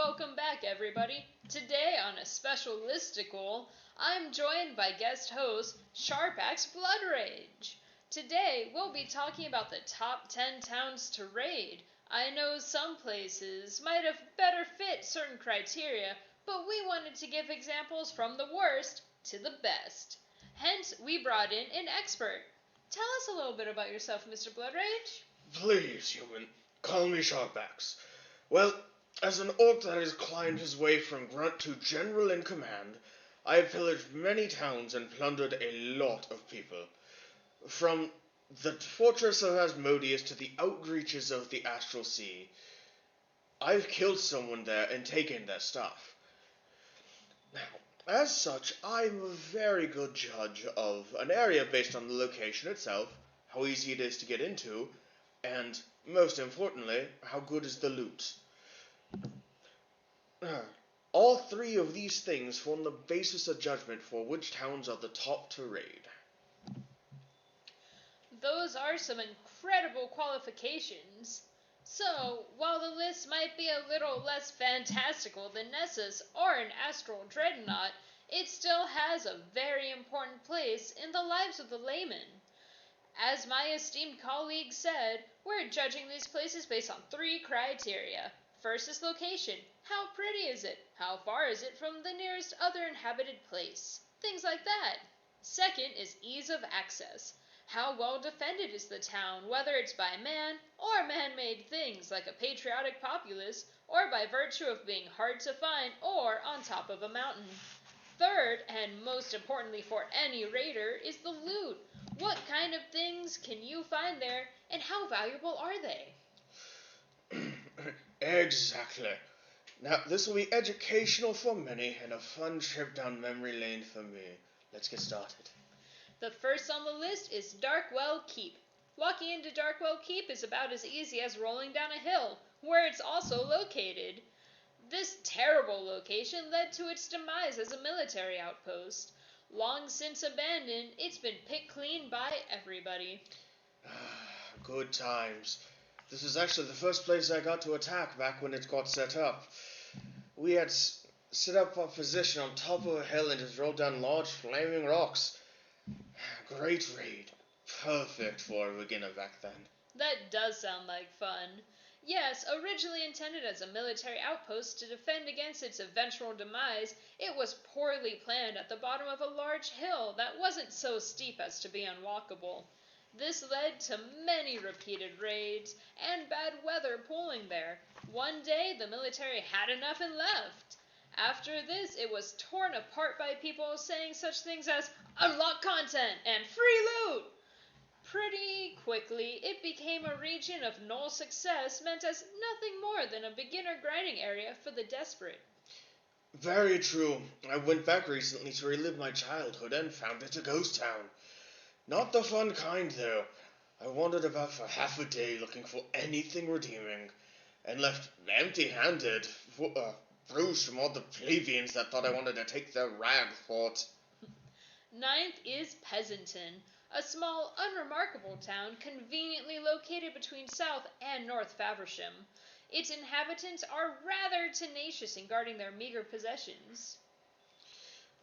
welcome back everybody. Today on a special listicle, I'm joined by guest host Sharpaxe Bloodrage. Today we'll be talking about the top 10 towns to raid. I know some places might have better fit certain criteria, but we wanted to give examples from the worst to the best. Hence, we brought in an expert. Tell us a little bit about yourself, Mr. Bloodrage. Please, human, call me Sharpaxe. Well, as an orc that has climbed his way from grunt to general in command, I have pillaged many towns and plundered a lot of people. From the fortress of Asmodeus to the outreaches of the Astral Sea, I've killed someone there and taken their stuff. Now, as such, I'm a very good judge of an area based on the location itself, how easy it is to get into, and, most importantly, how good is the loot. All three of these things form the basis of judgment for which towns are the top to raid. Those are some incredible qualifications. So, while the list might be a little less fantastical than Nessus or an astral dreadnought, it still has a very important place in the lives of the layman. As my esteemed colleague said, we're judging these places based on 3 criteria. First is location. How pretty is it? How far is it from the nearest other inhabited place? Things like that. Second is ease of access. How well defended is the town, whether it's by man or man-made things like a patriotic populace, or by virtue of being hard to find or on top of a mountain. Third, and most importantly for any raider, is the loot. What kind of things can you find there, and how valuable are they? Exactly. Now, this will be educational for many and a fun trip down memory lane for me. Let's get started. The first on the list is Darkwell Keep. Walking into Darkwell Keep is about as easy as rolling down a hill, where it's also located. This terrible location led to its demise as a military outpost. Long since abandoned, it's been picked clean by everybody. Good times. This is actually the first place I got to attack back when it got set up. We had set up a position on top of a hill and just rolled down large flaming rocks. Great raid. Perfect for a beginner back then. That does sound like fun. Yes, originally intended as a military outpost to defend against its eventual demise, it was poorly planned at the bottom of a large hill that wasn't so steep as to be unwalkable. This led to many repeated raids and bad weather pulling there. One day, the military had enough and left. After this, it was torn apart by people saying such things as unlock content and free loot. Pretty quickly, it became a region of null success meant as nothing more than a beginner grinding area for the desperate. Very true. I went back recently to relive my childhood and found it a ghost town. Not the fun kind, though. I wandered about for half a day looking for anything redeeming, and left empty-handed, bruised from all the plebeians that thought I wanted to take their rag fort. Ninth is Peasanton, a small, unremarkable town conveniently located between South and North Faversham. Its inhabitants are rather tenacious in guarding their meager possessions.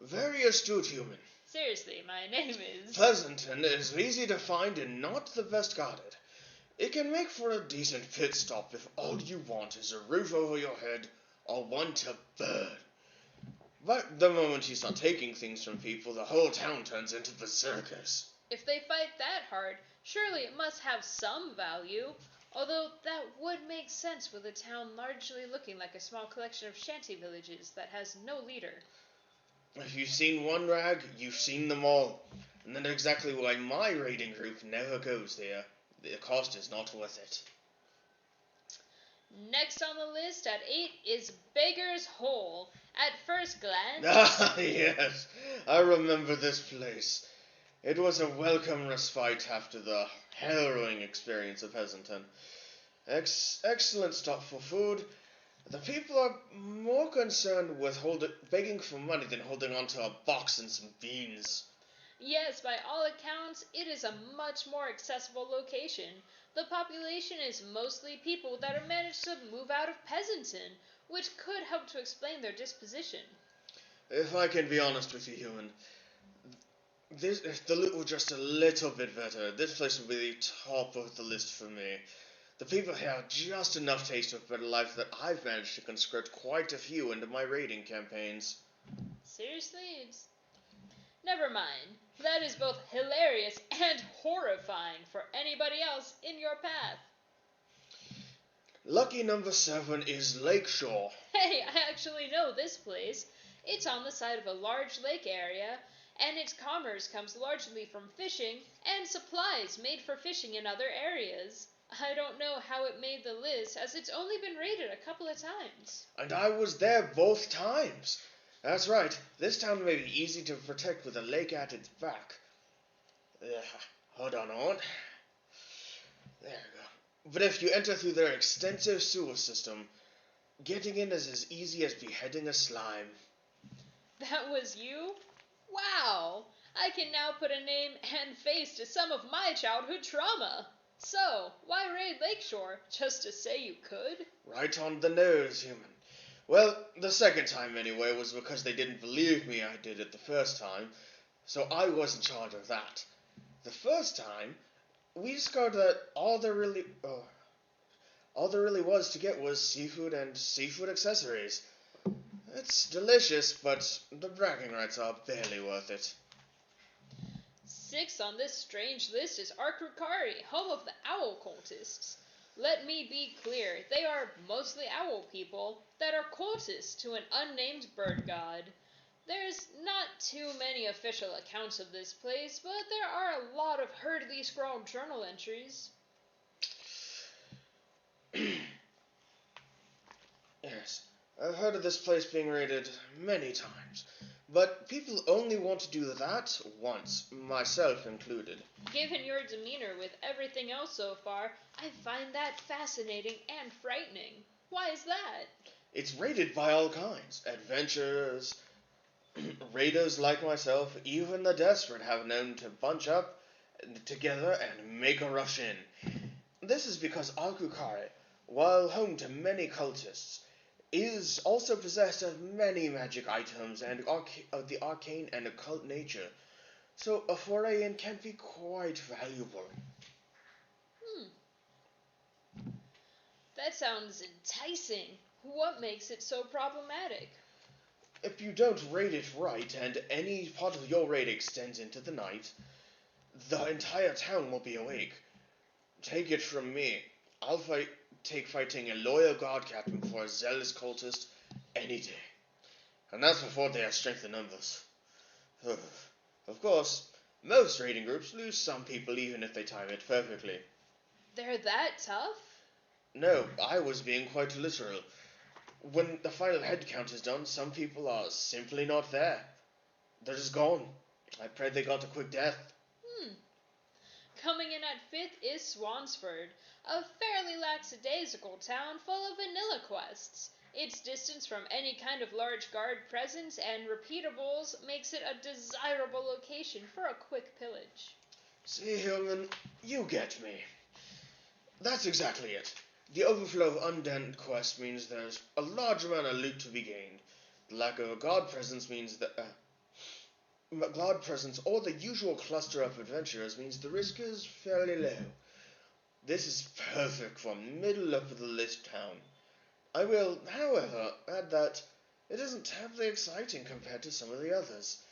Very astute, human. Seriously, my name is... Pleasanton is easy to find and not the best guarded. It can make for a decent pit stop if all you want is a roof over your head or one to burn. But the moment you start taking things from people, the whole town turns into berserkers. If they fight that hard, surely it must have some value. Although that would make sense with a town largely looking like a small collection of shanty villages that has no leader. If you've seen one rag, you've seen them all. And that's exactly why my raiding group never goes there. The cost is not worth it. Next on the list at 8 is Beggar's Hole. At first glance... Ah, yes, I remember this place. It was a welcome respite after the harrowing experience of Peasanton. Excellent stop for food. The people are more concerned with begging for money than holding on to a box and some beans. Yes, by all accounts, it is a much more accessible location. The population is mostly people that have managed to move out of Pleasanton, which could help to explain their disposition. If I can be honest with you, human, if the loot were just a little bit better, this place would be the top of the list for me. The people here have just enough taste of better life that I've managed to conscript quite a few into my raiding campaigns. Seriously? Never mind. That is both hilarious and horrifying for anybody else in your path. Lucky number 7 is Lakeshore. Hey, I actually know this place. It's on the side of a large lake area, and its commerce comes largely from fishing and supplies made for fishing in other areas. I don't know how it made the list, as it's only been raided a couple of times. And I was there both times. That's right, this town may be easy to protect with a lake at its back. Hold on. There we go. But if you enter through their extensive sewer system, getting in is as easy as beheading a slime. That was you? Wow! I can now put a name and face to some of my childhood trauma. So, why raid Lakeshore? Just to say you could? Right on the nose, human. Well, the second time anyway was because they didn't believe me I did it the first time, so I was in charge of that. The first time, we discovered that all there really was to get was seafood and seafood accessories. It's delicious, but the bragging rights are barely worth it. 6 on this strange list is Arkrukari, home of the owl cultists. Let me be clear, they are mostly owl people that are cultists to an unnamed bird god. There's not too many official accounts of this place, but there are a lot of hurriedly scrawled journal entries. Yes, I've heard of this place being raided many times, but people only want to do that once, myself included. Given your demeanor with everything else so far, I find that fascinating and frightening. Why is that? It's raided by all kinds. Adventurers, raiders like myself, even the desperate have known to bunch up together and make a rush in. This is because Alkukare, while home to many cultists, is also possessed of many magic items and of the arcane and occult nature, so a foray in can be quite valuable. That sounds enticing. What makes it so problematic? If you don't raid it right, and any part of your raid extends into the night, the entire town will be awake. Take it from me, I'll take fighting a loyal guard captain for a zealous cultist any day. And that's before they have strength in numbers. Of course, most raiding groups lose some people even if they time it perfectly. They're that tough? No, I was being quite literal. When the final head count is done, some people are simply not there. They're just gone. I pray they got a quick death. Coming in at 5th is Swansford, a fairly lackadaisical town full of vanilla quests. Its distance from any kind of large guard presence and repeatables makes it a desirable location for a quick pillage. See, human, you get me. That's exactly it. The overflow of undead quests means there's a large amount of loot to be gained. The lack of a guard presence means that guard presence or the usual cluster of adventurers means the risk is fairly low. This is perfect for middle of the list town. I will, however, add that it isn't terribly exciting compared to some of the others.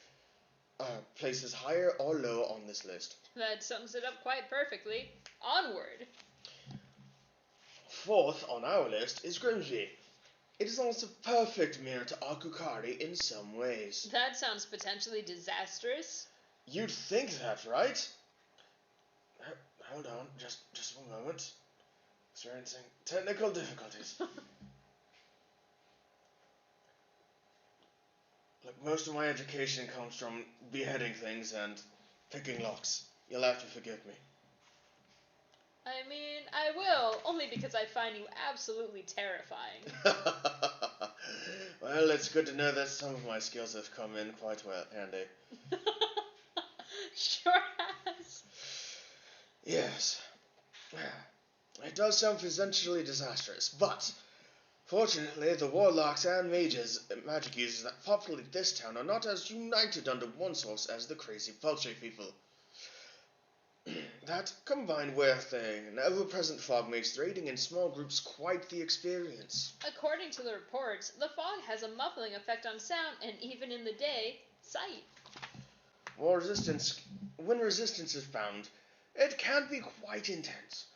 Places higher or lower on this list. That sums it up quite perfectly. Onward! 4th on our list is Grimsby. It is almost a perfect mirror to Akukari in some ways. That sounds potentially disastrous. You'd think that, right? Hold on, just one moment. Experiencing technical difficulties. Look, most of my education comes from beheading things and picking locks. You'll have to forgive me. I mean, I will, only because I find you absolutely terrifying. Well, it's good to know that some of my skills have come in quite well handy. Sure has. Yes. It does sound potentially disastrous, but fortunately the warlocks and magic users that populate this town are not as united under one source as the crazy poultry people. That, combined with an ever-present fog, makes raiding in small groups quite the experience. According to the reports, the fog has a muffling effect on sound and even in the day, sight. When resistance is found, it can be quite intense,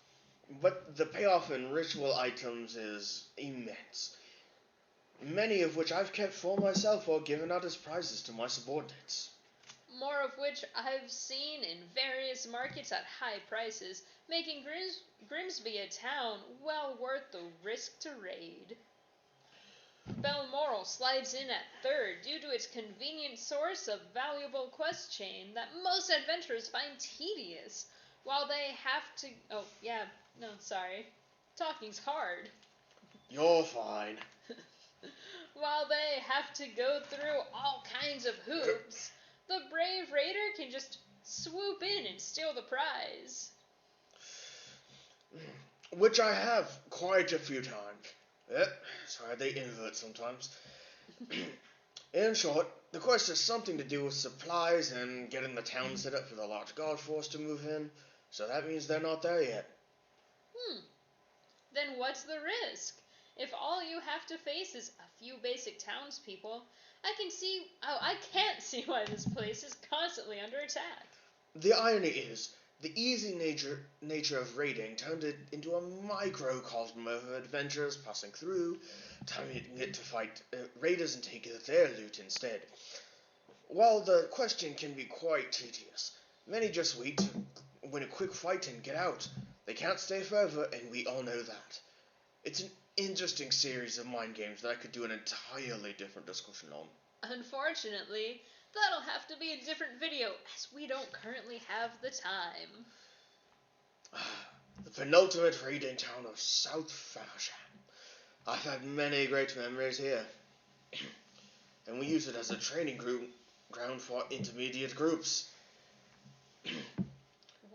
but the payoff in ritual items is immense, many of which I've kept for myself or given out as prizes to my subordinates. More of which I've seen in various markets at high prices, making Grimsby a town well worth the risk to raid. Balmoral slides in at third due to its convenient source of valuable quest chain that most adventurers find tedious, while they have to... Oh, yeah, no, sorry. Talking's hard. You're fine. While they have to go through all kinds of hoops, the brave raider can just swoop in and steal the prize. Which I have quite a few times. Sorry, they invert sometimes. In short, the quest has something to do with supplies and getting the town set up for the large guard force to move in, so that means they're not there yet. Then what's the risk? If all you have to face is a few basic townspeople, I can't see why this place is constantly under attack. The irony is, the easy nature of raiding turned it into a microcosm of adventurers passing through, timing it to fight raiders and take their loot instead. While the question can be quite tedious, many just wait to win a quick fight and get out. They can't stay forever, and we all know that. It's an interesting series of mind games that I could do an entirely different discussion on. Unfortunately, that'll have to be a different video, as we don't currently have the time. The penultimate raiding town of South Faversham. I've had many great memories here. And we use it as a training ground for intermediate groups.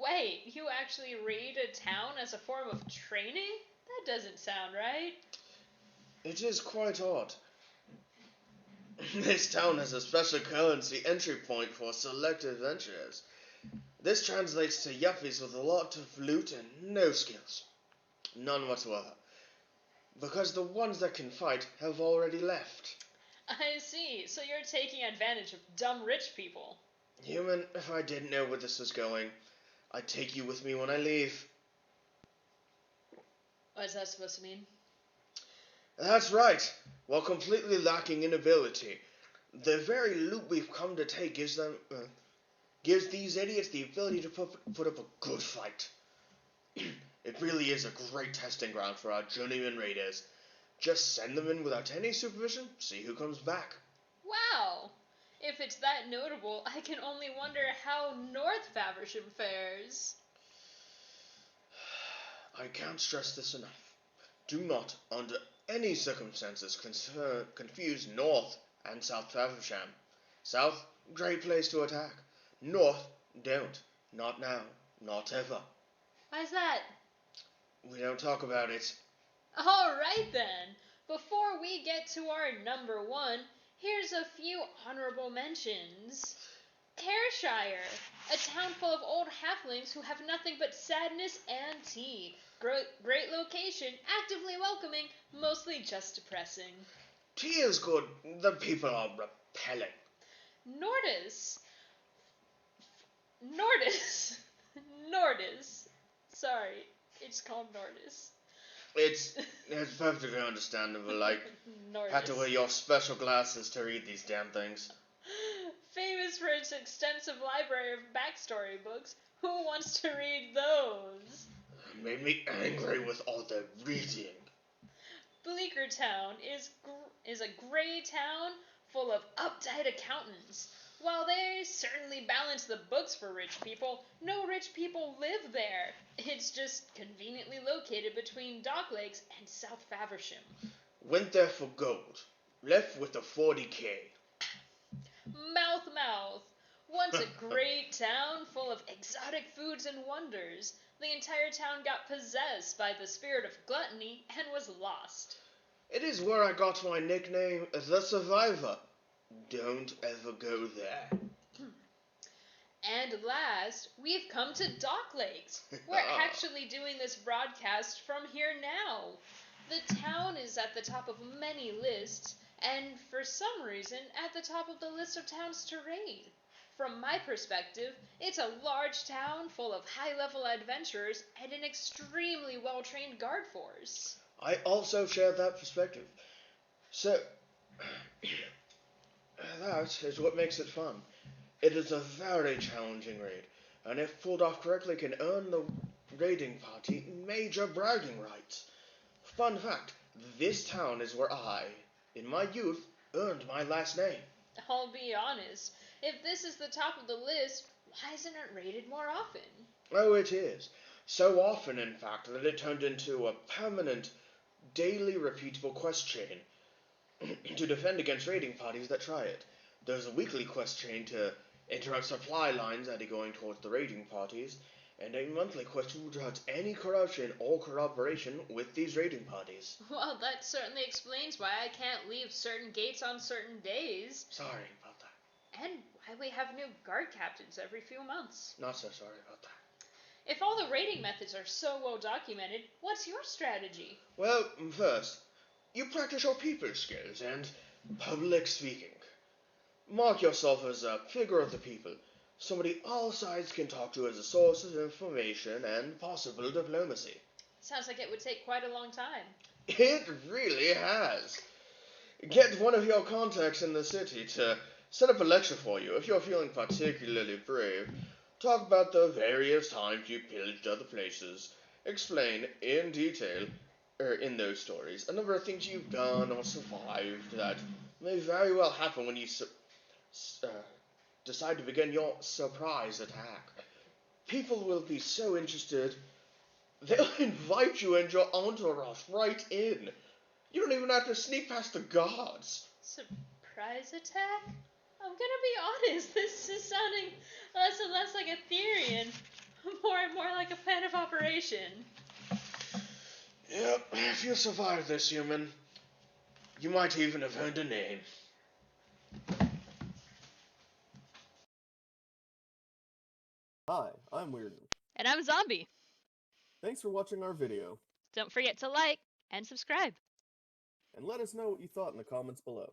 Wait, you actually raid a town as a form of training? That doesn't sound right. It is quite odd. This town has a special currency entry point for select adventurers. This translates to yuppies with a lot of loot and no skills. None whatsoever. Because the ones that can fight have already left. I see, so you're taking advantage of dumb rich people. Human, if I didn't know where this was going, I'd take you with me when I leave. What's that supposed to mean? That's right. While completely lacking in ability, the very loot we've come to take gives these idiots the ability to put up a good fight. It really is a great testing ground for our journeyman raiders. Just send them in without any supervision, see who comes back. Wow! If it's that notable, I can only wonder how North Faversham fares. I can't stress this enough. Do not, under any circumstances, confuse North and South Faversham. South, great place to attack. North, don't. Not now. Not ever. Why's that? We don't talk about it. Alright then. Before we get to our number one, here's a few honorable mentions. Ayrshire, a town full of old halflings who have nothing but sadness and tea. Great location, actively welcoming, mostly just depressing. Tea is good. The people are repelling. Nordis. Sorry, it's called Nordis. It's perfectly understandable. Had to wear your special glasses to read these damn things. Famous for its extensive library of backstory books. Who wants to read those? Made me angry with all the reading. Bleakertown is a grey town full of uptight accountants. While they certainly balance the books for rich people, no rich people live there. It's just conveniently located between Dock Lakes and South Faversham. Went there for gold. Left with a 40K. Mouth. Once a great town full of exotic foods and wonders. The entire town got possessed by the spirit of gluttony and was lost. It is where I got my nickname, The Survivor. Don't ever go there. And last, we've come to Dock Lakes. We're actually doing this broadcast from here now. The town is at the top of many lists, and for some reason, at the top of the list of towns to raid. From my perspective, it's a large town full of high-level adventurers and an extremely well-trained guard force. I also share that perspective. So, that is what makes it fun. It is a very challenging raid, and if pulled off correctly can earn the raiding party major bragging rights. Fun fact, this town is where I, in my youth, earned my last name. I'll be honest, if this is the top of the list, why isn't it raided more often? Oh, it is. So often, in fact, that it turned into a permanent, daily repeatable quest chain to defend against raiding parties that try it. There's a weekly quest chain to interrupt supply lines that are going towards the raiding parties, and a monthly quest to judge any corruption or cooperation with these raiding parties. Well, that certainly explains why I can't leave certain gates on certain days. Sorry about that. And why we have new guard captains every few months. Not so sorry about that. If all the raiding methods are so well documented, what's your strategy? Well, first, you practice your people skills and public speaking. Mark yourself as a figure of the people, somebody all sides can talk to as a source of information and possible diplomacy. Sounds like it would take quite a long time. It really has. Get one of your contacts in the city to set up a lecture for you if you're feeling particularly brave. Talk about the various times you pillaged other places. Explain in detail, in those stories, a number of things you've done or survived that may very well happen when you decide to begin your surprise attack. People will be so interested, they'll invite you and your entourage right in. You don't even have to sneak past the guards. Surprise attack? I'm gonna be honest, this is sounding less and less like a theory and more like a plan of operation. Yep, if you survive this, human, you might even have earned a name. Hi, I'm Weirden. And I'm Zombie. Thanks for watching our video, Don't forget to like and subscribe. and let us know what you thought in the comments below.